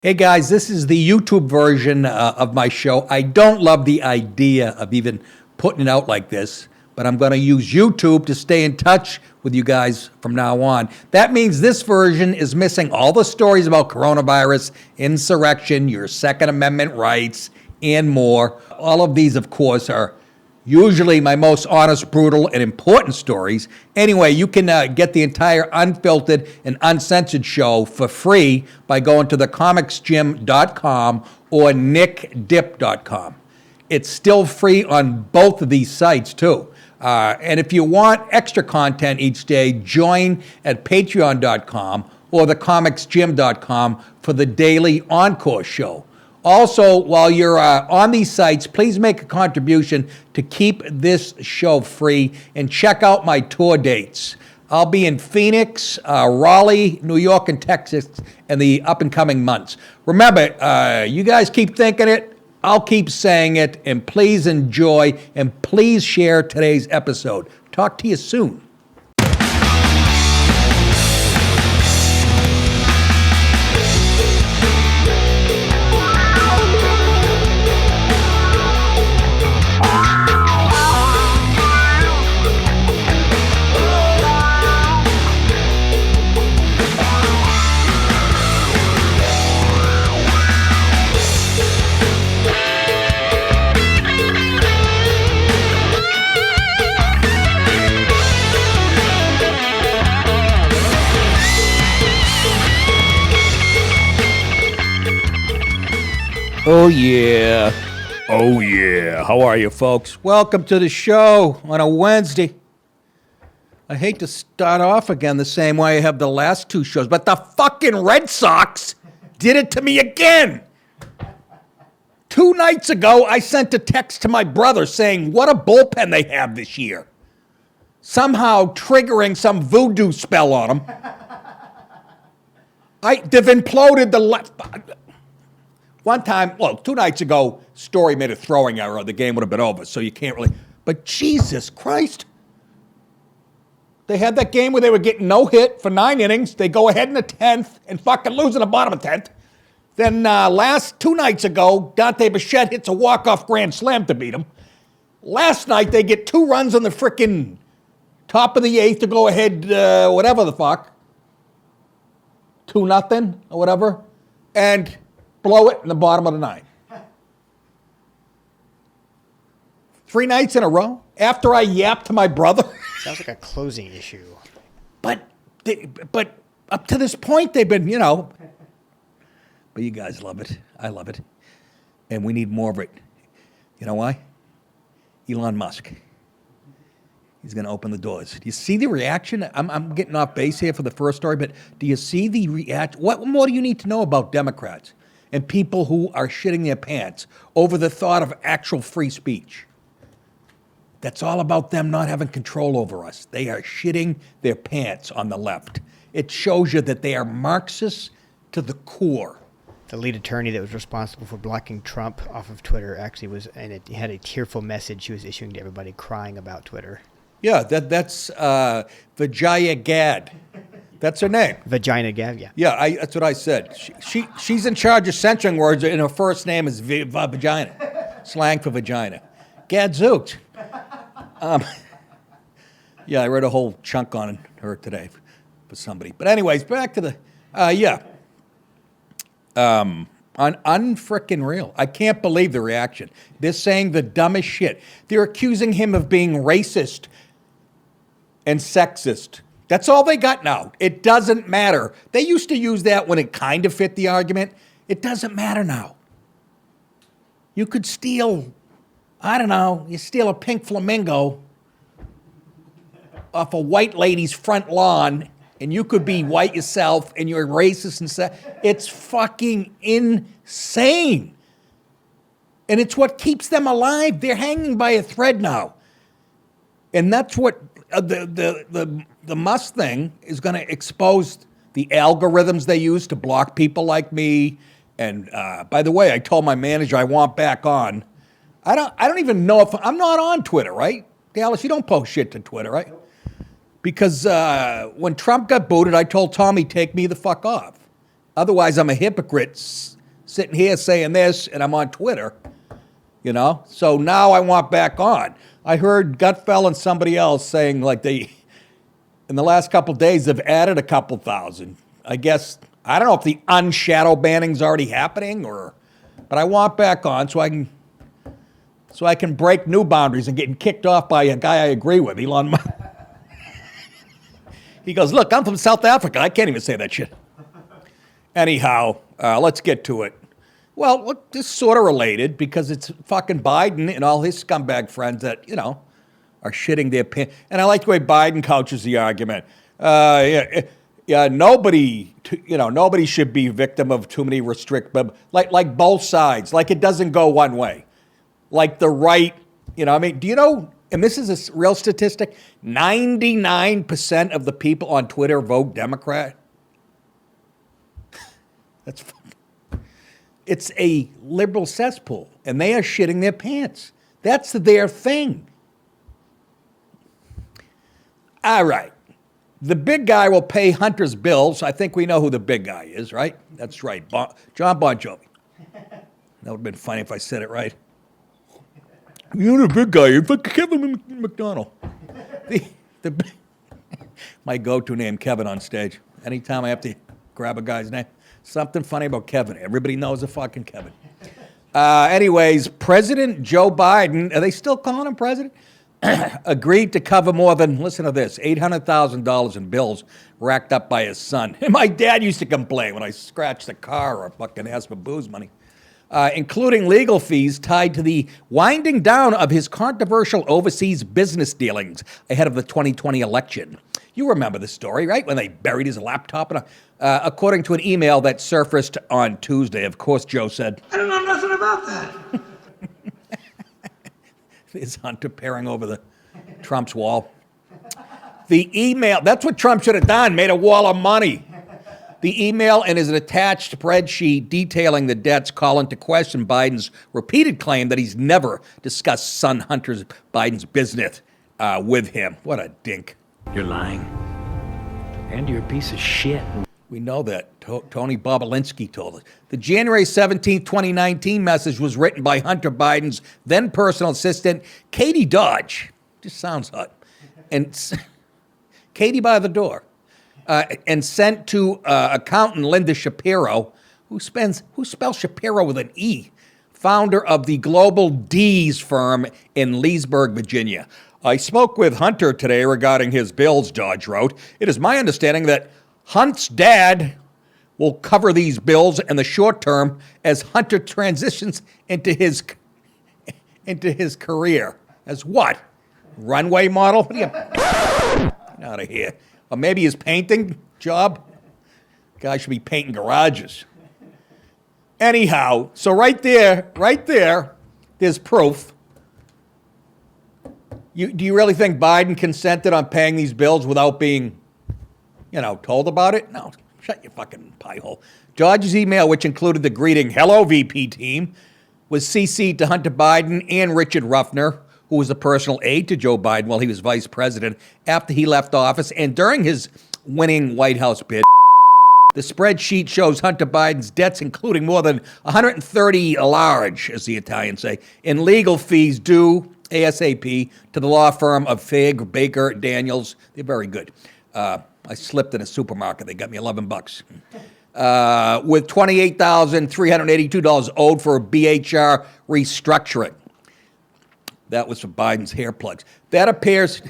Hey guys, this is the YouTube version of my show. I don't love the idea of even putting it out like this, but I'm going to use YouTube to stay in touch with you guys from now on. That means this version is missing all the stories about coronavirus, insurrection, your Second Amendment rights, and more. All of these, of course, are usually my most honest, brutal, and important stories. Anyway, you can get the entire unfiltered and uncensored show for free by going to thecomicsgym.com or nickdip.com. It's still free on both of these sites, too. And if you want extra content each day, join at patreon.com or thecomicsgym.com for the daily Encore show. Also, while you're on these sites, please make a contribution to keep this show free and check out my tour dates. I'll be in Phoenix, Raleigh, New York, and Texas in the up-and-coming months. Remember, you guys keep thinking it, I'll keep saying it, and please enjoy, and please share today's episode. Talk to you soon. Oh, yeah. Oh, yeah. How are you, folks? Welcome to the show on a Wednesday. I hate to start off again the same way I have the last two shows, but the fucking Red Sox did it to me again. 2 nights ago, I sent a text to my brother saying, what a bullpen they have this year. Somehow triggering some voodoo spell on them. They've imploded the left. One time, 2 nights ago, Story made a throwing error. The game would have been over, so you can't really. But Jesus Christ. They had that game where they were getting no hit for 9 innings. They go ahead in the 10th and fucking lose in the bottom of the 10th. Then 2 nights ago, Dante Bichette hits a walk-off grand slam to beat them. Last night, they get 2 runs on the frickin' top of the 8th to go ahead, whatever the fuck. 2-0 or whatever. And blow it in the bottom of the 9th. 3 nights in a row after I yapped to my brother. Sounds like a closing issue. But up to this point, they've been, But you guys love it. I love it. And we need more of it. You know why? Elon Musk. He's going to open the doors. Do you see the reaction? I'm getting off base here for the first story, but do you see the reaction? What more do you need to know about Democrats and people who are shitting their pants over the thought of actual free speech? That's all about them not having control over us. They are shitting their pants on the left. It shows you that they are Marxists to the core. The lead attorney that was responsible for blocking Trump off of Twitter actually was, and it had a tearful message she was issuing to everybody crying about Twitter. Yeah, that's Vijaya Gad. That's her name. Vagina Gav, yeah. Yeah, that's what I said. She's in charge of censoring words, and her first name is vagina, slang for vagina. Gadzooks. Yeah, I read a whole chunk on her today for somebody. But anyways, back to the, unfrickin' real. I can't believe the reaction. They're saying the dumbest shit. They're accusing him of being racist and sexist. That's all they got now. It doesn't matter. They used to use that when it kind of fit the argument. It doesn't matter now. You could steal, you steal a pink flamingo off a white lady's front lawn, and you could be white yourself, and you're racist and it's fucking insane. And it's what keeps them alive. They're hanging by a thread now. And that's what the Musk thing is going to expose the algorithms they use to block people like me. And by the way, I told my manager I want back on. I don't even know if I'm not on Twitter, right? Dallas, you don't post shit to Twitter, right? Because when Trump got booted, I told Tommy, take me the fuck off. Otherwise, I'm a hypocrite sitting here saying this, and I'm on Twitter, you know? So now I want back on. I heard Gutfeld and somebody else saying like in the last couple of days, they've added a couple thousand. I guess, I don't know if the unshadow banning's already happening but I want back on so I can break new boundaries and getting kicked off by a guy I agree with, Elon Musk. He goes, look, I'm from South Africa. I can't even say that shit. Anyhow, let's get to it. Well, look, this is sort of related because it's fucking Biden and all his scumbag friends that, you know, are shitting their pants. And I like the way Biden couches the argument. Nobody should be victim of too many like both sides. Like it doesn't go one way. Like the right, you know, I mean, do you know, and this is a real statistic, 99% of the people on Twitter vote Democrat. It's a liberal cesspool, and they are shitting their pants. That's their thing. All right. The big guy will pay Hunter's bills. I think we know who the big guy is, right? That's right. John Bon Jovi. That would have been funny if I said it right. You're the big guy. You're fucking Kevin McDonald. My go-to name, Kevin, on stage. Anytime I have to grab a guy's name. Something funny about Kevin. Everybody knows a fucking Kevin. Anyways, President Joe Biden, are they still calling him president? Agreed to cover more than, listen to this, $800,000 in bills racked up by his son. My dad used to complain when I scratched the car or fucking asked for booze money. Including legal fees tied to the winding down of his controversial overseas business dealings ahead of the 2020 election. You remember the story, right? When they buried his laptop. According to an email that surfaced on Tuesday, of course, Joe said, I don't know nothing about that. Is Hunter peering over the Trump's wall? The email, that's what Trump should have done, made a wall of money. The email and his attached spreadsheet detailing the debts call into question Biden's repeated claim that he's never discussed son Hunter Biden's business with him. What a dink. You're lying. And you're a piece of shit. We know that. Tony Bobolinsky told us. The January 17, 2019 message was written by Hunter Biden's then personal assistant, Katie Dodge. Just sounds hot. And Katie by the door. And sent to accountant Linda Shapiro, who spells Shapiro with an E, founder of the Global D's firm in Leesburg, Virginia. I spoke with Hunter today regarding his bills, Dodge wrote. It is my understanding that Hunt's dad will cover these bills in the short term as Hunter transitions into his career. As what? Runway model? What are you? Get out of here. Or maybe his painting job. Guy should be painting garages. Anyhow, so right there, there's proof. Do you really think Biden consented on paying these bills without being, told about it? No, shut your fucking pie hole. Dodge's email, which included the greeting, hello, VP team, was CC'd to Hunter Biden and Richard Ruffner, who was a personal aide to Joe Biden while he was vice president after he left office and during his winning White House bid. The spreadsheet shows Hunter Biden's debts, including more than 130 large, as the Italians say, in legal fees due ASAP to the law firm of Fig, Baker, Daniels. They're very good. I slipped in a supermarket. They got me $11. With $28,382 owed for BHR restructuring. That was for Biden's hair plugs. That appears,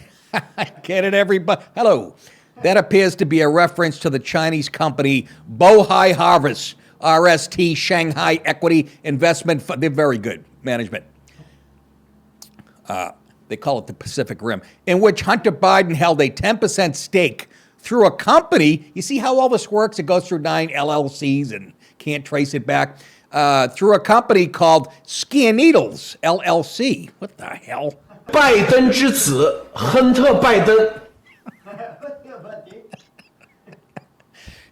get it, everybody? Hello. That appears to be a reference to the Chinese company Bohai Harvest, RST Shanghai Equity Investment Fund. They're very good management. They call it the Pacific Rim, in which Hunter Biden held a 10% stake through a company. You see how all this works? It goes through 9 LLCs and can't trace it back. Through a company called Skia Needles, LLC. What the hell? 拜登之子亨特·拜登。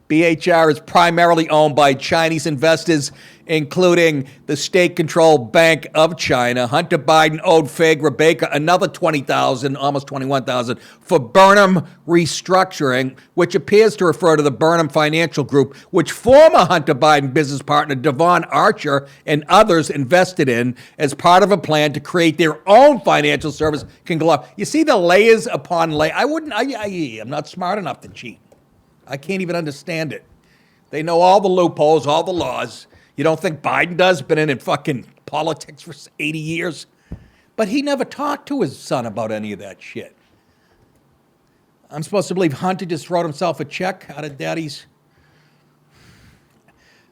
BHR is primarily owned by Chinese investors, including the state-controlled Bank of China. Hunter Biden owed Fig Rebecca another $20,000, almost $21,000, for Burnham restructuring, which appears to refer to the Burnham Financial Group, which former Hunter Biden business partner Devon Archer and others invested in as part of a plan to create their own financial service conglomerate. You see the layers upon layers. I'm not smart enough to cheat. I can't even understand it. They know all the loopholes, all the laws. You don't think Biden does? Been in fucking politics for 80 years? But he never talked to his son about any of that shit. I'm supposed to believe Hunter just wrote himself a check out of daddy's.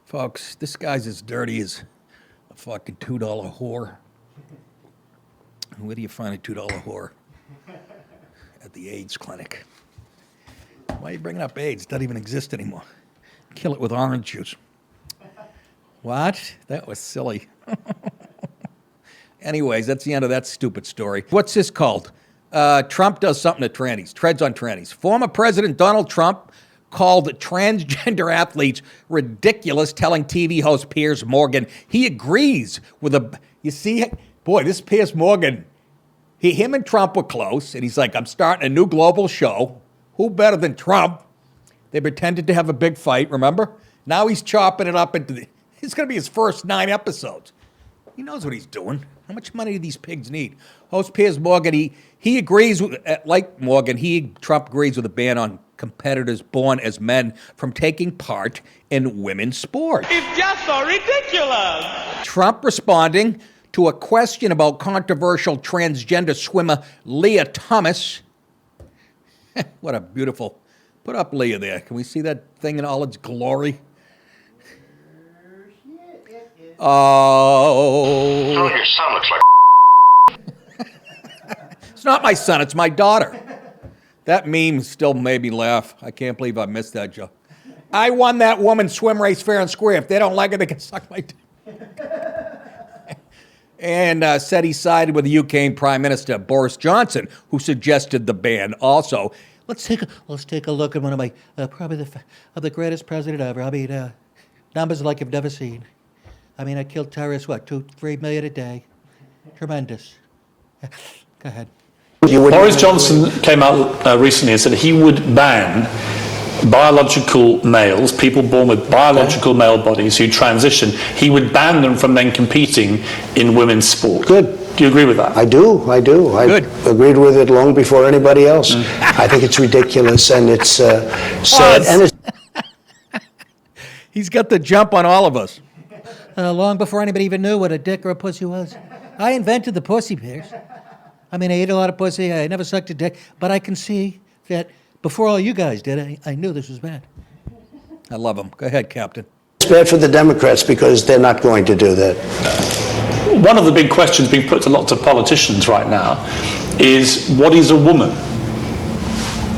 Folks, this guy's as dirty as a fucking $2 whore. Where do you find a $2 whore? At the AIDS clinic. Why are you bringing up AIDS? It doesn't even exist anymore. Kill it with orange juice. What? That was silly. Anyways, that's the end of that stupid story. What's this called? Trump does something to trannies, treads on trannies. Former President Donald Trump called transgender athletes ridiculous, telling TV host Piers Morgan he agrees with you see, boy, this Piers Morgan, him and Trump were close, and he's like, I'm starting a new global show. Who better than Trump? They pretended to have a big fight, remember? Now he's chopping it up into it's going to be his first 9 episodes. He knows what he's doing. How much money do these pigs need? Host Piers Morgan, he agrees with, like Morgan, Trump agrees with a ban on competitors born as men from taking part in women's sports. It's just so ridiculous. Trump responding to a question about controversial transgender swimmer Leah Thomas. What a beautiful, put up Leah there. Can we see that thing in all its glory? Oh. Oh, your son looks like It's not my son, it's my daughter. That meme still made me laugh. I can't believe I missed that, Joe. I won that woman's swim race fair and square. If they don't like it, they can suck my dick. And said he sided with the UK Prime Minister Boris Johnson, who suggested the ban. Also, let's take a look at one of my probably the greatest president ever. I mean, numbers like you've never seen. I mean, I killed terrorists, 2-3 million a day. Tremendous. Go ahead. Boris Johnson came out recently and said he would ban biological males, people born with biological male bodies who transition. He would ban them from then competing in women's sport. Good. Do you agree with that? I do. I Good. agreed with it long before anybody else. I think it's ridiculous and it's sad. And it's He's got the jump on all of us. Long before anybody even knew what a dick or a pussy was. I invented the pussy, Piers. I mean, I ate a lot of pussy. I never sucked a dick. But I can see that before all you guys did, I knew this was bad. I love him. Go ahead, Captain. bad for the Democrats because they're not going to do that. One of the big questions being put to lots of politicians right now is, what is a woman?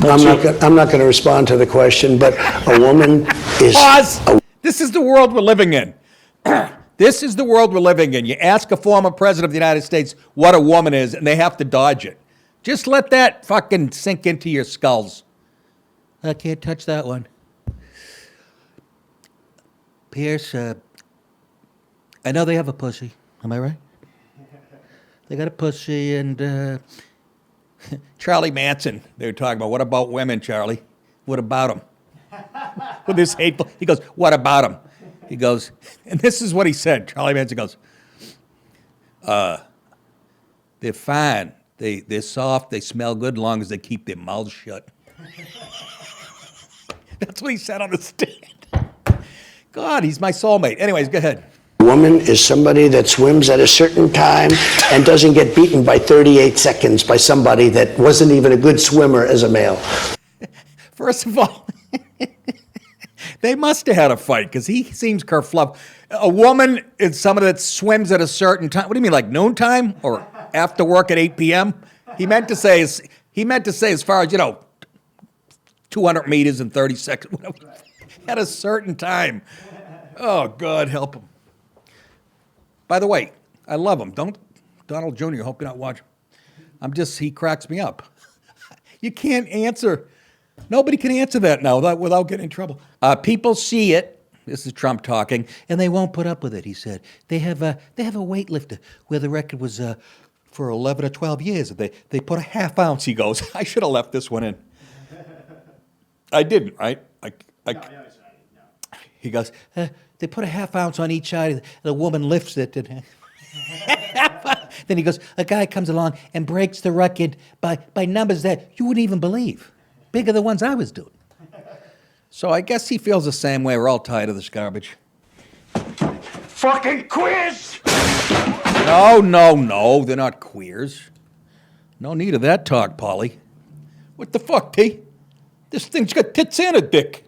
I'm not going to respond to the question, but a woman is... Pause! This is the world we're living in. This is the world we're living in. You ask a former president of the United States what a woman is, and they have to dodge it. Just let that fucking sink into your skulls. I can't touch that one. Pierce, I know they have a pussy. Am I right? They got a pussy, and Charlie Manson, they were talking about, what about women, Charlie? What about them? With this hateful, he goes, what about them? He goes, and this is what he said. Charlie Manson goes, they're fine. They're soft. They smell good as long as they keep their mouths shut. That's what he said on the stand. God, he's my soulmate. Anyways, go ahead. A woman is somebody that swims at a certain time and doesn't get beaten by 38 seconds by somebody that wasn't even a good swimmer as a male. First of all, they must have had a fight because he seems kerfluff. A woman is somebody that swims at a certain time. What do you mean, like noontime or after work at 8 p.m.? He meant to say as far as, 200 meters in 30 seconds. At a certain time. Oh, God, help him. By the way, I love him. Donald Jr., I hope you're not watching. He cracks me up. You can't answer Nobody can answer that now without getting in trouble. People see it. This is Trump talking, and they won't put up with it. He said they have a weightlifter where the record was for 11 or 12 years. They put a half ounce. He goes, I should have left this one in. I didn't, right? He goes, they put a half ounce on each side. The woman lifts it. And then he goes, a guy comes along and breaks the record by numbers that you wouldn't even believe. Bigger than the ones I was doing. So I guess he feels the same way. We're all tired of this garbage. Fucking quiz! No. They're not queers. No need of that talk, Polly. What the fuck, T? This thing's got tits and a dick.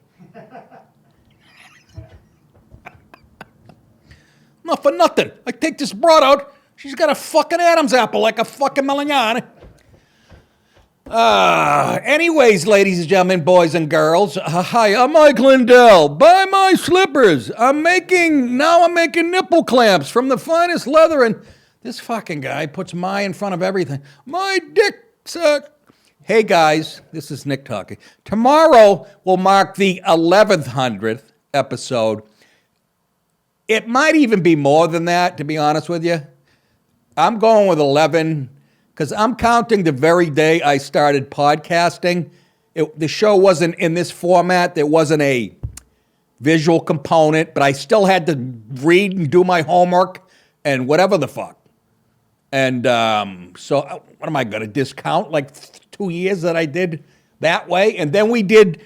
Not for nothing. I take this broad out. She's got a fucking Adam's apple like a fucking Melignane. Anyways, ladies and gentlemen, boys and girls, hi, I'm Mike Lindell. Buy my slippers. I'm making nipple clamps from the finest leather, and this fucking guy puts my in front of everything. My dick suck. Hey guys, this is Nick talking. Tomorrow will mark the 1100th episode. It might even be more than that, to be honest with you. I'm going with 11 because I'm counting the very day I started podcasting. The show wasn't in this format. There wasn't a visual component, but I still had to read and do my homework and whatever the fuck. And so what am I going to discount? Like 2 years that I did that way? And then we did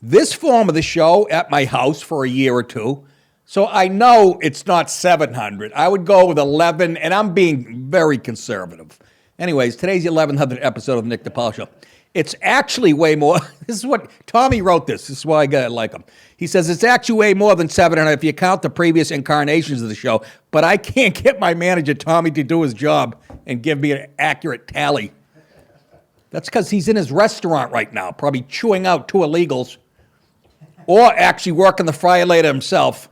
this form of the show at my house for a year or two. So I know it's not 700. I would go with 11, and I'm being very conservative. Anyways, today's the 1100th episode of the Nick DiPaolo Show. It's actually way more. This is what Tommy wrote this. This is why I gotta like him. He says it's actually way more than 700 if you count the previous incarnations of the show, but I can't get my manager, Tommy, to do his job and give me an accurate tally. That's because he's in his restaurant right now, probably chewing out 2 illegals or actually working the fryer later himself.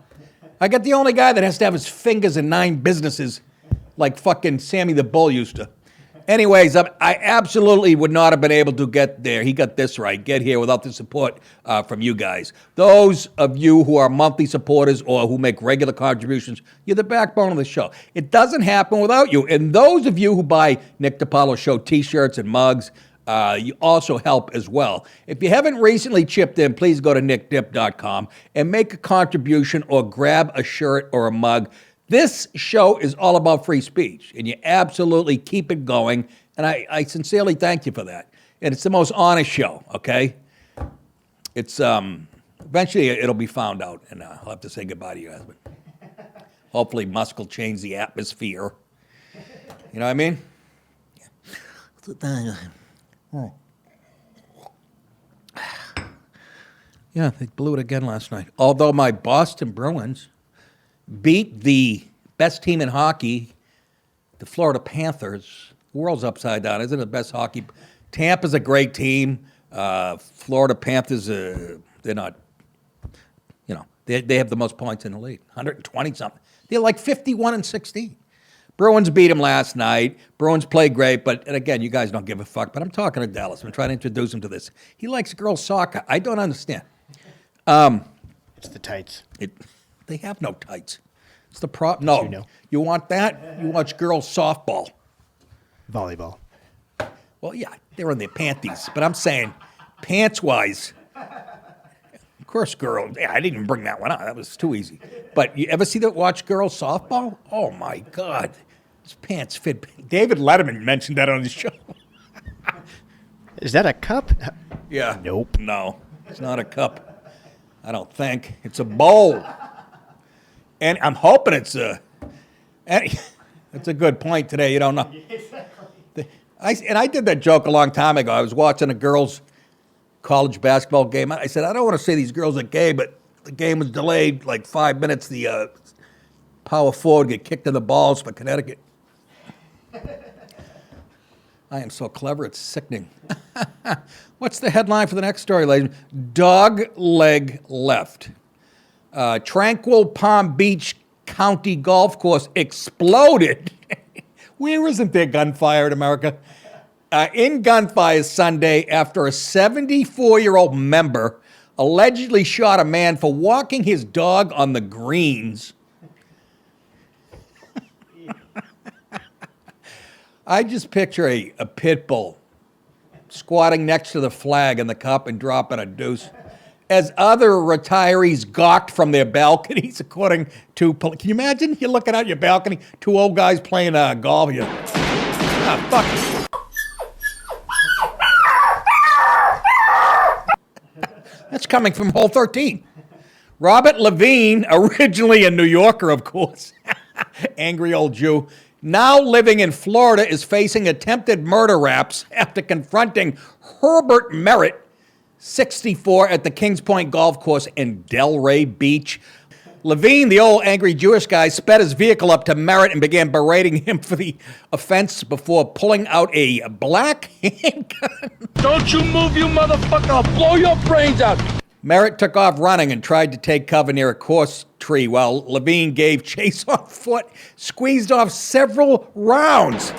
I got the only guy that has to have his fingers in 9 businesses like fucking Sammy the Bull used to. Anyways, I absolutely would not have been able to get there. He got this right. Get here without the support from you guys. Those of you who are monthly supporters or who make regular contributions, you're the backbone of the show. It doesn't happen without you. And those of you who buy Nick DiPaolo Show t-shirts and mugs, you also help as well. If you haven't recently chipped in, please go to nickdip.com and make a contribution or grab a shirt or a mug. This show is all about free speech, and you absolutely keep it going, and I sincerely thank you for that. And it's the most honest show, okay? It's, eventually it'll be found out, and I'll have to say goodbye to you guys, but hopefully Musk will change the atmosphere. You know what I mean? Oh. Yeah, they blew it again last night. Although my Boston Bruins beat the best team in hockey, the Florida Panthers. The world's upside down, isn't it? The best hockey. Tampa's a great team. Florida Panthers, they're not, they have the most points in the league, 120-something. They're like 51-16. Bruins beat them last night. Bruins played great, and again, you guys don't give a fuck, but I'm talking to Dallas. I'm trying to introduce him to this. He likes girls soccer. I don't understand. It's the tights. They have no tights. It's the problem. No. You know. You want that? You watch girls softball. Volleyball. Well, yeah, they're in their panties. But I'm saying, pants-wise, of course, girls. Yeah, I didn't even bring that one up. That was too easy. But you ever watch girls softball? Oh, my God. His pants fit. David Letterman mentioned that on his show. Is that a cup? Yeah. Nope. No, it's not a cup. I don't think. It's a bowl. And I'm hoping it's that's a good point today. You don't know. Exactly. I did that joke a long time ago. I was watching a girls' college basketball game. I said, I don't want to say these girls are gay, but the game was delayed like 5 minutes. The power forward get kicked in the balls for Connecticut. I am so clever, it's sickening. What's the headline for the next story, ladies? Dog leg left. Tranquil Palm Beach County golf course exploded. Where isn't there gunfire in America? In gunfire Sunday after a 74-year-old member allegedly shot a man for walking his dog on the greens. I just picture a pit bull squatting next to the flag in the cup and dropping a deuce. As other retirees gawked from their balconies, according to... Can you imagine? You're looking out your balcony, two old guys playing golf. You're, fuck. That's coming from hole 13. Robert Levine, originally a New Yorker, of course, angry old Jew, now living in Florida, is facing attempted murder raps after confronting Herbert Merritt, 64, at the Kings Point Golf Course in Delray Beach. Levine, the old angry Jewish guy, sped his vehicle up to Merritt and began berating him for the offense before pulling out a black handgun. Don't you move, you motherfucker! I'll blow your brains out! Merritt took off running and tried to take cover near a course tree while Levine gave chase on foot, squeezed off several rounds.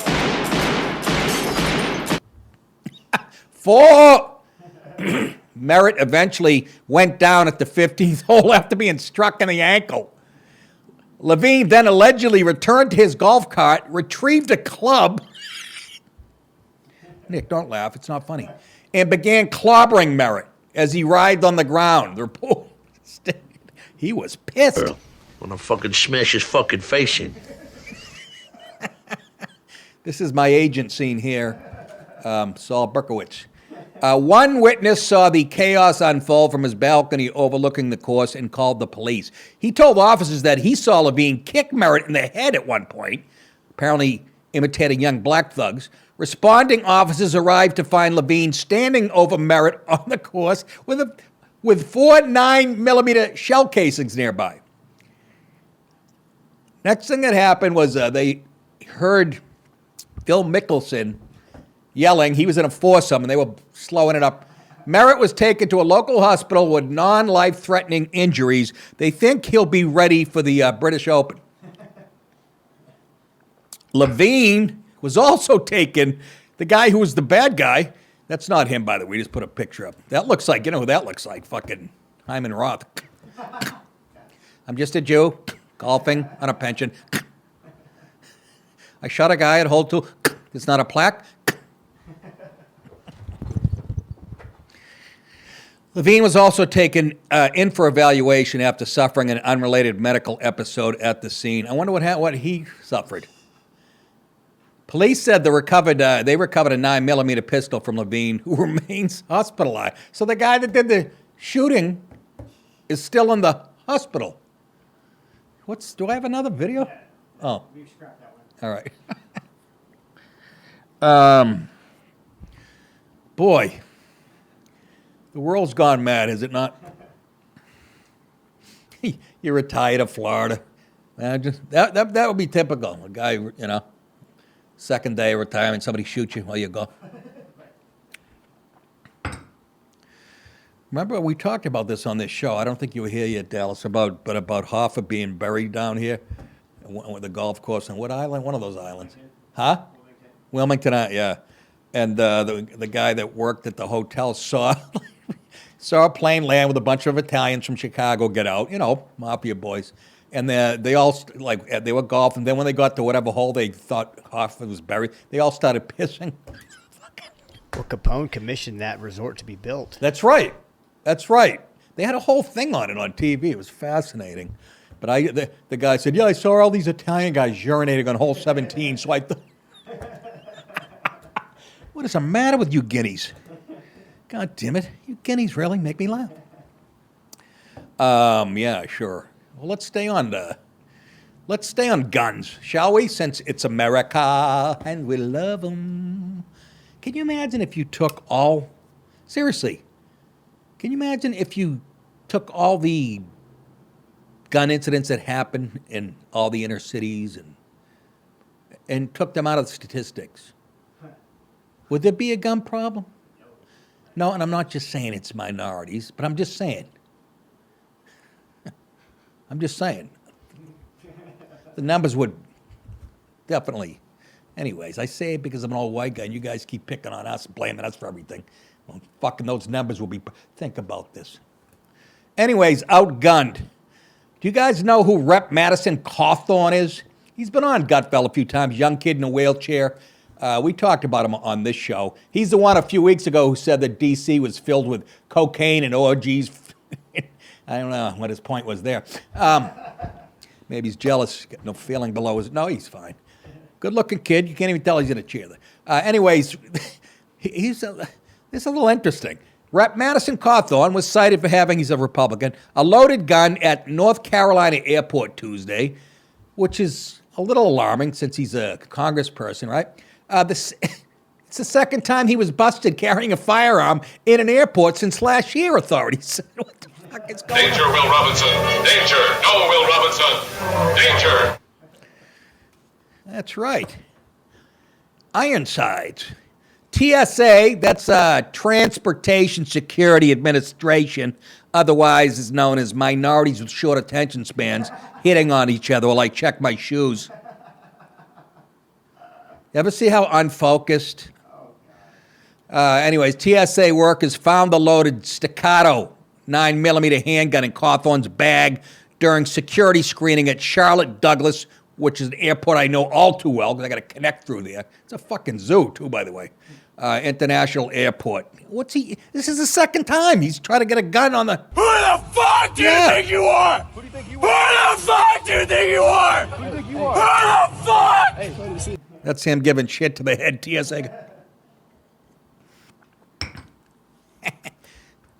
4. Merritt eventually went down at the 15th hole after being struck in the ankle. Levine then allegedly returned to his golf cart, retrieved a club. Nick, don't laugh. It's not funny. And began clobbering Merritt as he writhed on the ground. The report stated he was pissed. When I fucking smash his fucking face in. This is my agent scene here, Saul Berkowitz. One witness saw the chaos unfold from his balcony overlooking the course and called the police. He told officers that he saw Levine kick Merritt in the head at one point, apparently imitating young black thugs. Responding officers arrived to find Levine standing over Merritt on the course with 4 9mm shell casings nearby. Next thing that happened was they heard Phil Mickelson yelling. He was in a foursome, and they were slowing it up. Merritt was taken to a local hospital with non-life-threatening injuries. They think he'll be ready for the British Open. Levine was also taken. The guy who was the bad guy, that's not him, by the way. We just put a picture up. That looks like, you know who that looks like? Fucking Hyman Roth. I'm just a Jew, golfing on a pension. I shot a guy at hole 2. It's not a plaque. Levine was also taken in for evaluation after suffering an unrelated medical episode at the scene. I wonder what he suffered. Police said they recovered a 9mm pistol from Levine, who remains hospitalized. So the guy that did the shooting is still in the hospital. Do I have another video? Oh. We've scrapped that one. All right. Boy. The world's gone mad, is it not? You're retired of Florida. That would be typical. A guy, you know, second day of retirement, somebody shoots you while you go. Remember, we talked about this on this show. I don't think you were here yet, Dallas, about Hoffa being buried down here with the golf course. And what island? One of those islands. Huh? Wilmington, yeah. And the guy that worked at the hotel saw a plane land with a bunch of Italians from Chicago get out, you know, mafia boys. And they all, they were golfing. Then when they got to whatever hole they thought Hoffa was buried, they all started pissing. Well, Capone commissioned that resort to be built. That's right. That's right. They had a whole thing on it on TV. It was fascinating. But the guy said, yeah, I saw all these Italian guys urinating on hole 17, so I thought, what is the matter with you guineas? God damn it. You guineas really make me laugh. Yeah, sure. Well, let's stay on guns, shall we? Since it's America and we love them. Can you imagine if you took seriously, can you imagine if you took all the gun incidents that happen in all the inner cities and took them out of the statistics? Would there be a gun problem? No, and I'm not just saying it's minorities, but I'm just saying. The numbers would definitely Anyways, I say it because I'm an old white guy, and you guys keep picking on us and blaming us for everything. Well, fucking those numbers will be... Think about this. Anyways, outgunned. Do you guys know who Rep. Madison Cawthorn is? He's been on Gutfeld a few times, young kid in a wheelchair. We talked about him on this show. He's the one a few weeks ago who said that D.C. was filled with cocaine and orgies. I don't know what his point was there. Maybe he's jealous, got no feeling below his... No, he's fine. Good-looking kid. You can't even tell he's in a chair. Anyways, this is a little interesting. Rep. Madison Cawthorn was cited for having, he's a Republican, a loaded gun at North Carolina Airport Tuesday, which is a little alarming since he's a congressperson, right? It's the second time he was busted carrying a firearm in an airport since last year, authorities said. What the fuck is going on? Danger, Will Robinson. Danger. No, Will Robinson. Danger. That's right. Ironsides. TSA, that's Transportation Security Administration, otherwise is known as minorities with short attention spans hitting on each other, or like check my shoes. You ever see how unfocused? Anyways, TSA workers found the loaded staccato 9mm handgun in Cawthorn's bag during security screening at Charlotte Douglas, which is an airport I know all too well because I got to connect through there. It's a fucking zoo, too, by the way. International Airport. This is the second time he's trying to get a gun on the... Who the fuck do you think you are? Who do you think you are? Who the fuck do you think you are? Who do you think you are? Who the fuck? That's him giving shit to the head TSA.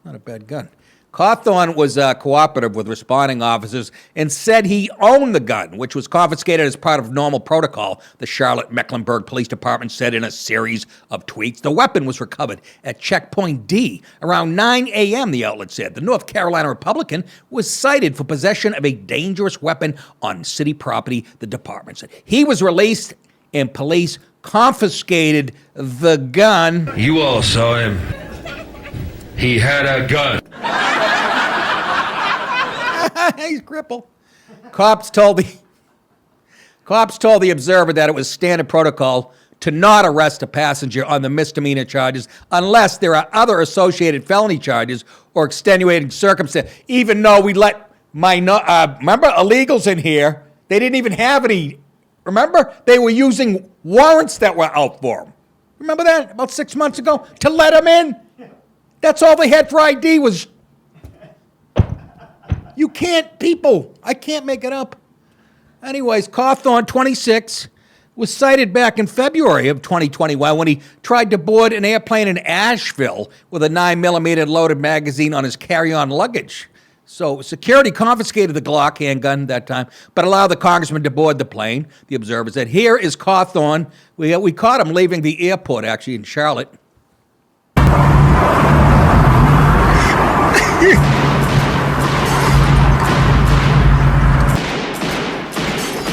Not a bad gun. Cawthorn was cooperative with responding officers and said he owned the gun, which was confiscated as part of normal protocol, the Charlotte-Mecklenburg Police Department said in a series of tweets. The weapon was recovered at Checkpoint D around 9 a.m., the outlet said. The North Carolina Republican was cited for possession of a dangerous weapon on city property, the department said. He was released and police confiscated the gun. You all saw him. He had a gun. He's crippled. Cops told the Observer that it was standard protocol to not arrest a passenger on the misdemeanor charges unless there are other associated felony charges or extenuating circumstances. Even though we let remember illegals in here, they didn't even have any. Remember, they were using warrants that were out for them. Remember that about 6 months ago to let them in. That's all they had for ID was. You can't, people. I can't make it up. Anyways, Cawthorn, 26, was cited back in February of 2021 when he tried to board an airplane in Asheville with a 9mm loaded magazine on his carry-on luggage. So security confiscated the Glock handgun that time, but allowed the congressman to board the plane. The Observer said, here is Cawthorn. We caught him leaving the airport, actually, in Charlotte.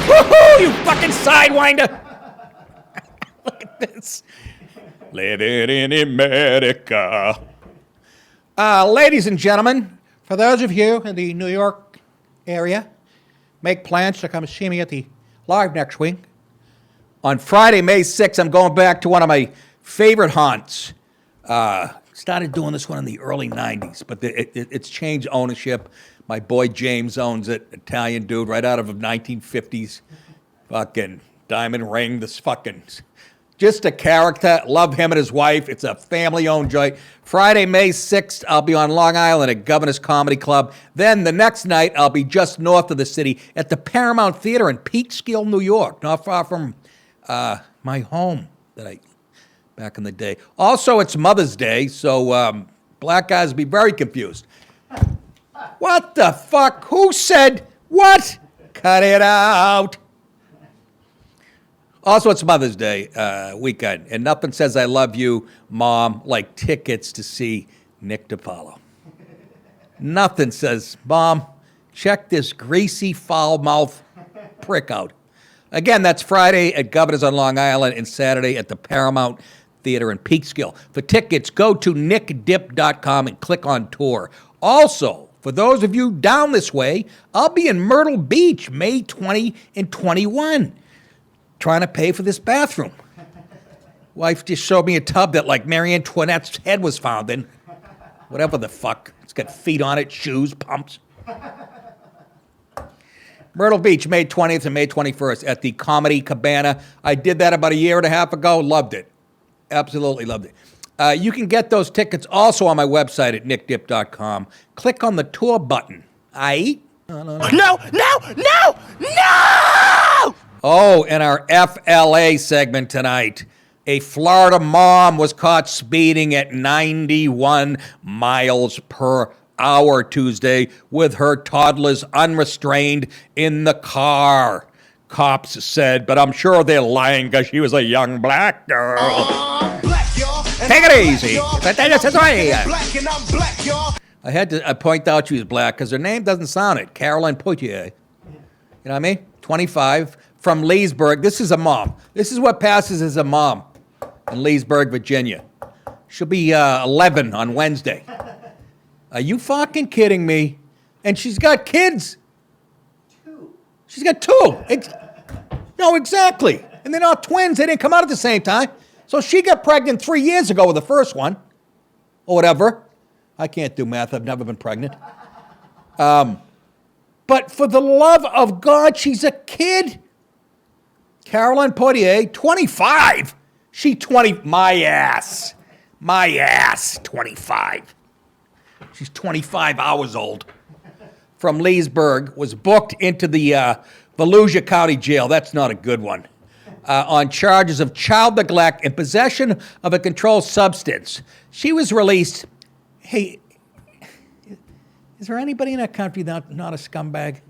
Woohoo, you fucking sidewinder! Look at this. Living in America. Ladies and gentlemen, for those of you in the New York area, make plans to come see me at the live next week. On Friday, May 6th, I'm going back to one of my favorite haunts. Started doing this one in the early 90s, but it's changed ownership. My boy James owns it, Italian dude, right out of the 1950s. Fucking diamond ring, this fucking... Just a character. Love him and his wife. It's a family-owned joint. Friday, May 6th, I'll be on Long Island at Governor's Comedy Club. Then the next night, I'll be just north of the city at the Paramount Theater in Peekskill, New York, not far from my home back in the day. Also, it's Mother's Day, so black guys will be very confused. What the fuck? Who said what? Cut it out. Also, it's Mother's Day weekend, and nothing says I love you, Mom, like tickets to see Nick DiPaolo. Nothing says, Mom, check this greasy, foul-mouthed prick out. Again, that's Friday at Governor's on Long Island and Saturday at the Paramount Theater in Peekskill. For tickets, go to nickdip.com and click on tour. Also, for those of you down this way, I'll be in Myrtle Beach May 20 and 21. trying to pay for this bathroom. Wife just showed me a tub that like Marie Antoinette's head was found in. Whatever the fuck. It's got feet on it, shoes, pumps. Myrtle Beach, May 20th and May 21st at the Comedy Cabana. I did that about a year and a half ago. Loved it. Absolutely loved it. You can get those tickets also on my website at nickdip.com. Click on the tour button. No! Oh, in our FLA segment tonight, a Florida mom was caught speeding at 91 miles per hour Tuesday with her toddlers unrestrained in the car. Cops said, but I'm sure they're lying because she was a young black girl. Take it easy. I had to point out she was black because her name doesn't sound it. Carolyn Poitier. You know what I mean? 25, from Leesburg. This is a mom. This is what passes as a mom in Leesburg, Virginia. She'll be 11 on Wednesday. Are you fucking kidding me? And she's got kids. She's got two. No, exactly. And they're not twins. They didn't come out at the same time. So she got pregnant 3 years ago with the first one. Or whatever. I can't do math. I've never been pregnant. But for the love of God, she's a kid. Caroline Poitier, 25. She 20. My ass. 25. She's 25 hours old. From Leesburg, was booked into the Volusia County Jail. That's not a good one. On charges of child neglect and possession of a controlled substance. She was released. Hey, is there anybody in that country not a scumbag?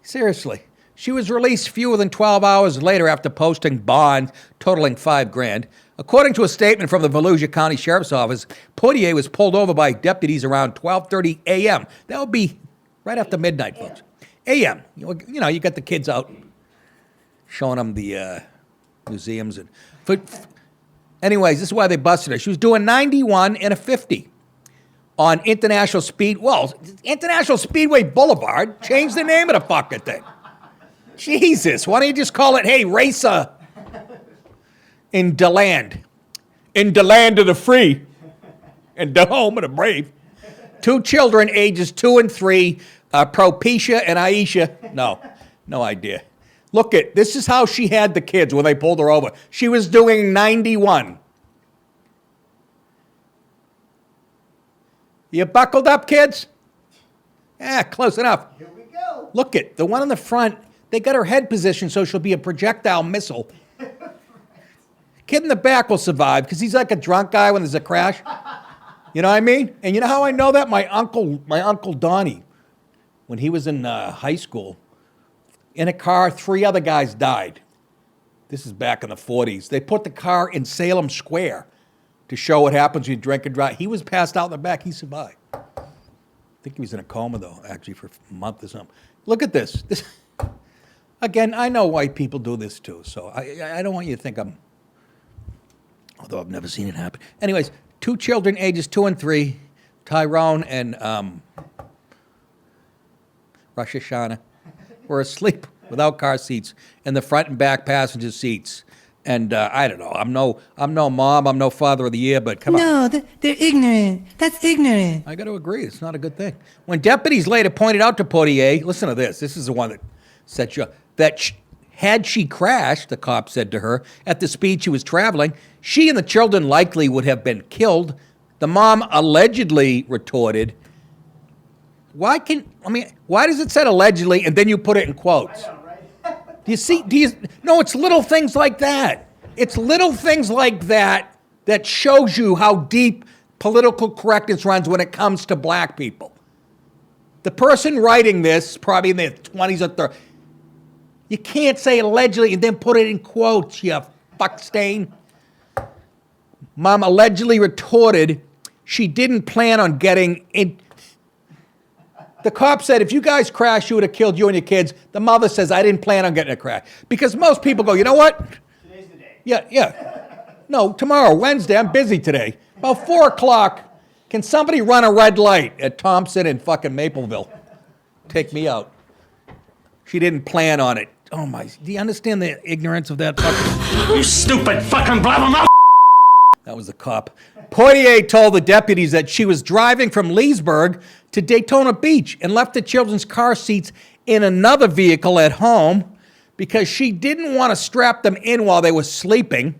Seriously. She was released fewer than 12 hours later after posting bond totaling $5,000. According to a statement from the Volusia County Sheriff's Office, Poitier was pulled over by deputies around 12:30 a.m. That would be right after midnight, folks. A.m. You know, you got the kids out showing them the museums. Anyways, this is why they busted her. She was doing 91 and a 50 on International Speedway Boulevard. Change the name of the fucking thing. Jesus, why don't you just call it, hey, racer in DeLand. In DeLand of the free. And the home of the brave. 2 children, ages 2 and 3, Propecia and Aisha. No idea. Look this is how she had the kids when they pulled her over. She was doing 91. You buckled up, kids? Yeah, close enough. Here we go. Look the one in the front, they got her head positioned so she'll be a projectile missile. Kid in the back will survive because he's like a drunk guy when there's a crash. You know what I mean? And you know how I know that? My uncle Donnie, when he was in high school, in a car, 3 other guys died. This is back in the 40s. They put the car in Salem Square to show what happens when you drink and drive. He was passed out in the back. He survived. I think he was in a coma, though, actually, for a month or something. Look at this. Again, I know white people do this, too, so I don't want you to think I'm... Although I've never seen it happen. Anyways, 2 children, ages 2 and 3, Tyrone and Rosh Hashanah, were asleep without car seats in the front and back passenger seats. And I don't know. I'm no mom. I'm no father of the year. But come on. No, they're ignorant. That's ignorant. I got to agree. It's not a good thing. When deputies later pointed out to Poitier, listen to this. This is the one that set you up. Had she crashed, the cop said to her, at the speed she was traveling, she and the children likely would have been killed. The mom allegedly retorted, why does it say allegedly and then you put it in quotes? Do you see? No, it's little things like that. It's little things like that that shows you how deep political correctness runs when it comes to black people. The person writing this, probably in their 20s or 30s, you can't say allegedly and then put it in quotes, you fuck stain. Mom allegedly retorted she didn't plan on getting in. The cop said, if you guys crashed, she would have killed you and your kids. The mother says, I didn't plan on getting a crash. Because most people go, you know what? Today's the day. Yeah. No, tomorrow, Wednesday, I'm busy today. About 4 o'clock, can somebody run a red light at Thompson and fucking Mapleville? Take me out. She didn't plan on it. oh my, do you understand the ignorance of that fucking? You stupid fucking blabbermouth! That was the cop. Poitier told the deputies that she was driving from Leesburg to Daytona Beach and left the children's car seats in another vehicle at home because she didn't want to strap them in while they were sleeping.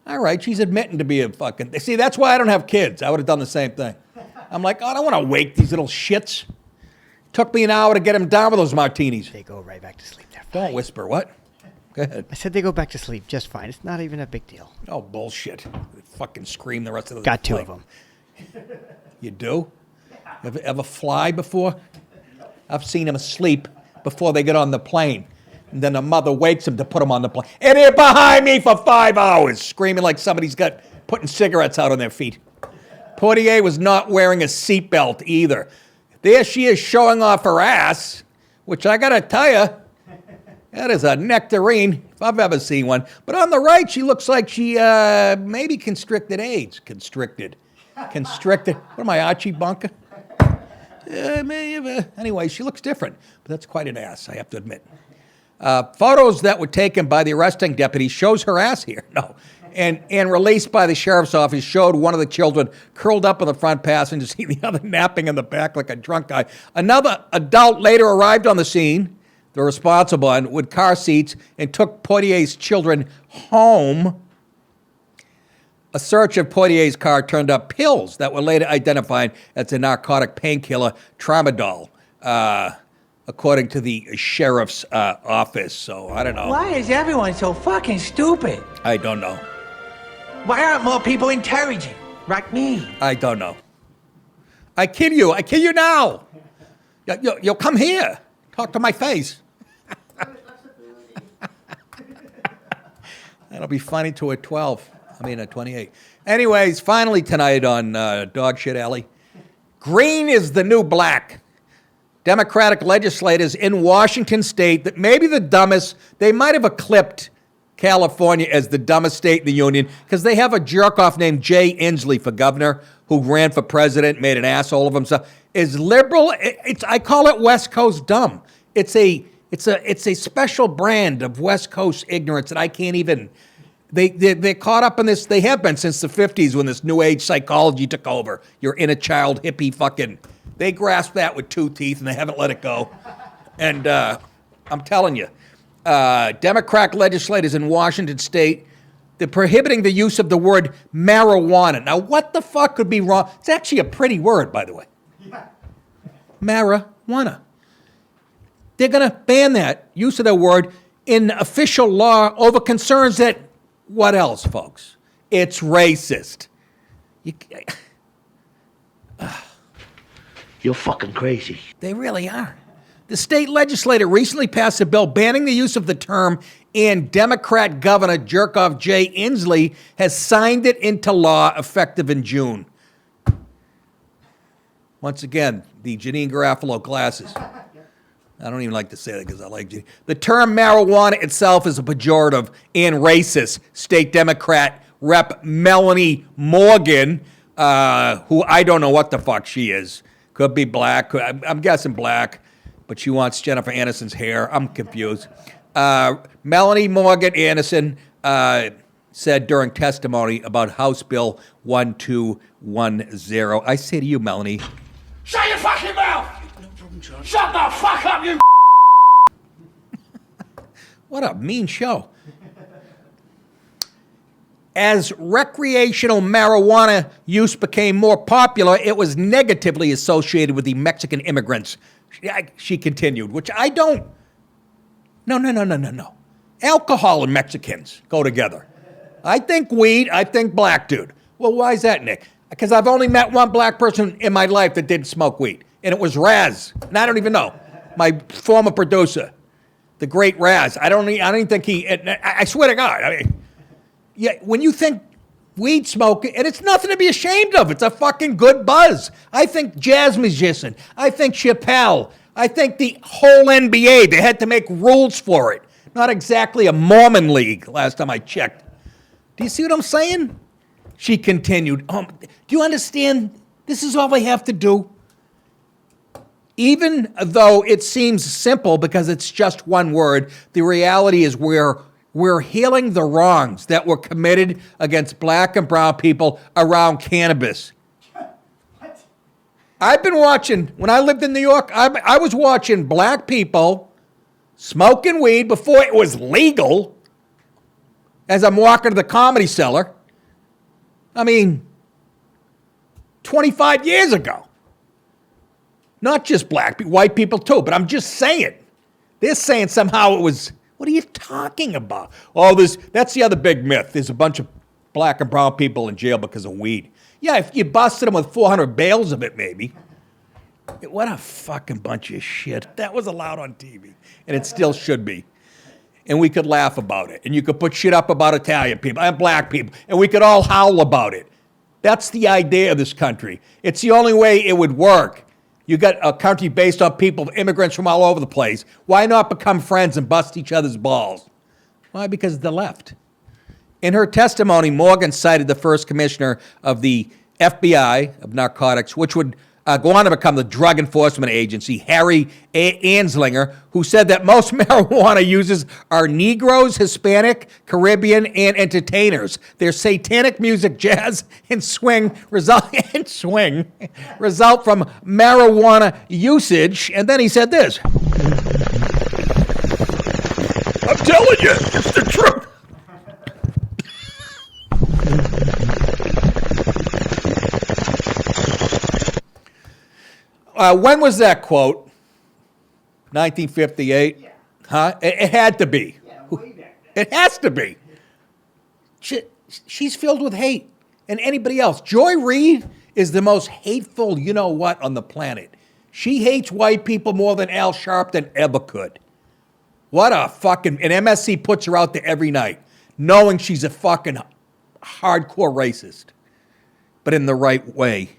All right, she's admitting to be a fucking... See, that's why I don't have kids. I would have done the same thing. I'm like, oh, I don't want to wake these little shits. Took me an hour to get them down with those martinis. They go right back to sleep. They're fine. Don't whisper, what? Go ahead. I said they go back to sleep just fine. It's not even a big deal. Oh, bullshit. They fucking scream the rest of the Got two flight. of them. You do? Ever fly before? I've seen them asleep before they get on the plane. And then the mother wakes them to put them on the plane. And they're behind me for 5 hours, screaming like somebody's putting cigarettes out on their feet. Poitier was not wearing a seatbelt either. There she is showing off her ass, which I gotta tell you, that is a nectarine, if I've ever seen one. But on the right, she looks like she maybe constricted AIDS. Constricted. What am I, Archie Bunker? Anyway, she looks different. But that's quite an ass, I have to admit. Photos that were taken by the arresting deputy shows her ass here. No. And released by the sheriff's office showed one of the children curled up in the front passenger seat, the other napping in the back like a drunk guy. Another adult later arrived on the scene, the responsible one, with car seats and took Poitier's children home. A search of Poitier's car turned up pills that were later identified as the narcotic painkiller tramadol, according to the sheriff's office. So, I don't know. Why is everyone so fucking stupid? I don't know. Why aren't more people intelligent? Like me. I don't know. I kill you now. You'll come here. Talk to my face. That'll be funny to a 28. Anyways, finally tonight on Dog Shit Alley, green is the new black. Democratic legislators in Washington state that may be the dumbest, they might have eclipsed California as the dumbest state in the union because they have a jerk-off named Jay Inslee for governor who ran for president, made an asshole of himself. Is liberal, I call it West Coast dumb. It's a special brand of West Coast ignorance that I can't even... They're caught up in this. They have been since the 50s when this new age psychology took over. Your inner child hippie fucking... They grasp that with 2 teeth and they haven't let it go. And I'm telling you, Democrat legislators in Washington state, they're prohibiting the use of the word marijuana. Now, what the fuck could be wrong? It's actually a pretty word, by the way. Marijuana. They're going to ban that use of the word in official law over concerns that, what else, folks? It's racist. You're fucking crazy. They really are. The state legislature recently passed a bill banning the use of the term, and Democrat Governor Jerkoff Jay Inslee has signed it into law effective in June. Once again, the Janine Garofalo glasses. I don't even like to say that because I like Janine. The term marijuana itself is a pejorative and racist. State Democrat Rep. Melanie Morgan, who I don't know what the fuck she is. Could be black. I'm guessing black. But she wants Jennifer Aniston's hair. I'm confused. Melanie Morgan Anderson said during testimony about House Bill 1210. I say to you, Melanie. Shut your fucking mouth! Shut the fuck up, you What a mean show. As recreational marijuana use became more popular, it was negatively associated with the Mexican immigrants. She continued, which I don't. No. Alcohol and Mexicans go together. I think weed, I think black dude. Well, why is that, Nick? Because I've only met one black person in my life that didn't smoke weed, and it was Raz. And I don't even know. My former producer, the great Raz. I don't even think he. I swear to God. I mean, yeah. When you think weed smoking, and it's nothing to be ashamed of. It's a fucking good buzz. I think jazz musician. I think Chappelle. I think the whole NBA. They had to make rules for it. Not exactly a Mormon league. Last time I checked. Do you see what I'm saying? She continued. Do you understand? This is all they have to do. Even though it seems simple because it's just one word, the reality is we're healing the wrongs that were committed against black and brown people around cannabis. I've been watching, when I lived in New York, I was watching black people smoking weed before it was legal as I'm walking to the Comedy Cellar. I mean, 25 years ago. Not just black people, white people too, but I'm just saying. They're saying somehow it was, what are you talking about? Oh, that's the other big myth. There's a bunch of black and brown people in jail because of weed. Yeah, if you busted them with 400 bales of it, maybe. What a fucking bunch of shit. That was allowed on TV, and it still should be. And we could laugh about it, and you could put shit up about Italian people and black people, and we could all howl about it. That's the idea of this country. It's the only way it would work. You got a country based on people, immigrants from all over the place. Why not become friends and bust each other's balls? Why? Because of the left. In her testimony, Morgan cited the first commissioner of the FBI of narcotics, which would go on to become the Drug Enforcement Agency, Harry Anslinger, who said that most marijuana users are Negroes, Hispanic, Caribbean, and entertainers. Their satanic music, jazz, and swing result from marijuana usage. And then he said this. I'm telling you, it's the truth. When was that quote? 1958? Yeah. Huh? It had to be. Yeah, way back then. It has to be. She's filled with hate. And anybody else. Joy Reid is the most hateful you-know-what on the planet. She hates white people more than Al Sharpton ever could. What a fucking... And MSC puts her out there every night, knowing she's a fucking hardcore racist. But in the right way.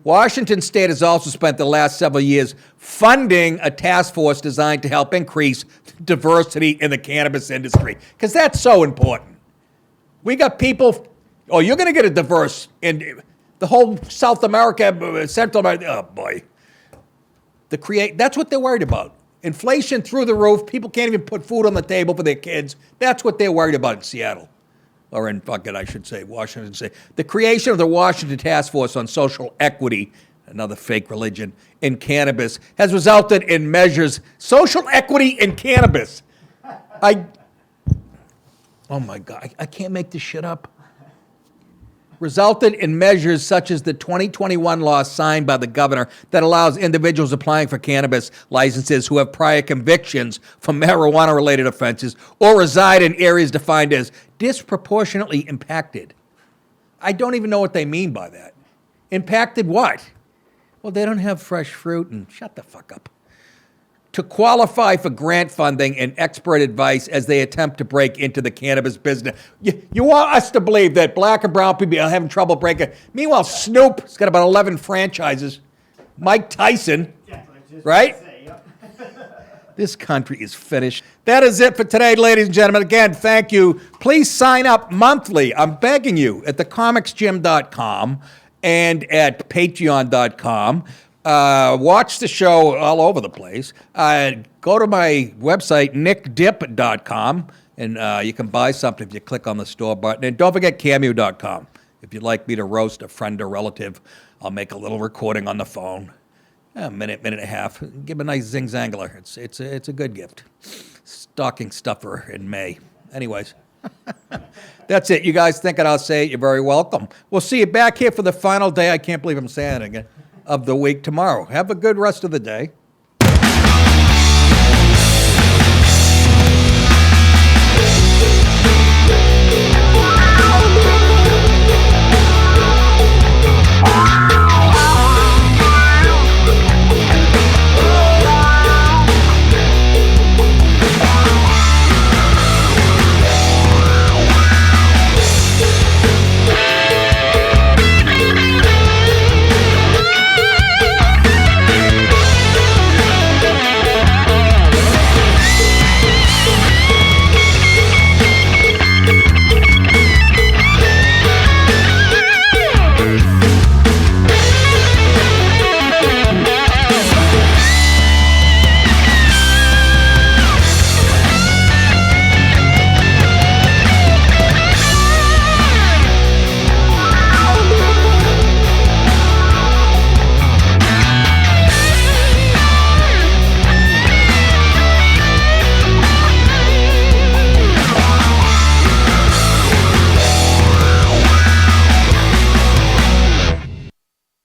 Washington State has also spent the last several years funding a task force designed to help increase diversity in the cannabis industry, because that's so important. We got people, you're going to get a diverse, in the whole South America, Central America, oh boy. That's what they're worried about. Inflation through the roof, people can't even put food on the table for their kids. That's what they're worried about in Seattle. Or in Washington State. The creation of the Washington Task Force on Social Equity, another fake religion, in cannabis, has resulted in measures, social equity in cannabis. Oh my God, I can't make this shit up. Resulted in measures such as the 2021 law signed by the governor that allows individuals applying for cannabis licenses who have prior convictions for marijuana-related offenses or reside in areas defined as disproportionately impacted. I don't even know what they mean by that. Impacted what? Well, they don't have fresh fruit and shut the fuck up. To qualify for grant funding and expert advice as they attempt to break into the cannabis business. You want us to believe that black and brown people are having trouble breaking. Meanwhile, Snoop's got about 11 franchises. Mike Tyson, right? This country is finished. That is it for today, ladies and gentlemen. Again, thank you. Please sign up monthly. I'm begging you at thecomicsgym.com and at patreon.com. Watch the show all over the place. Go to my website, nickdip.com, and you can buy something if you click on the store button. And don't forget cameo.com. If you'd like me to roast a friend or relative, I'll make a little recording on the phone. A minute and a half. Give a nice zing-zangler. It's a good gift. Stocking stuffer in May. Anyways. That's it. You guys thinking I'll say it, you're very welcome. We'll see you back here for the final day. I can't believe I'm saying it again. Of the week tomorrow. Have a good rest of the day.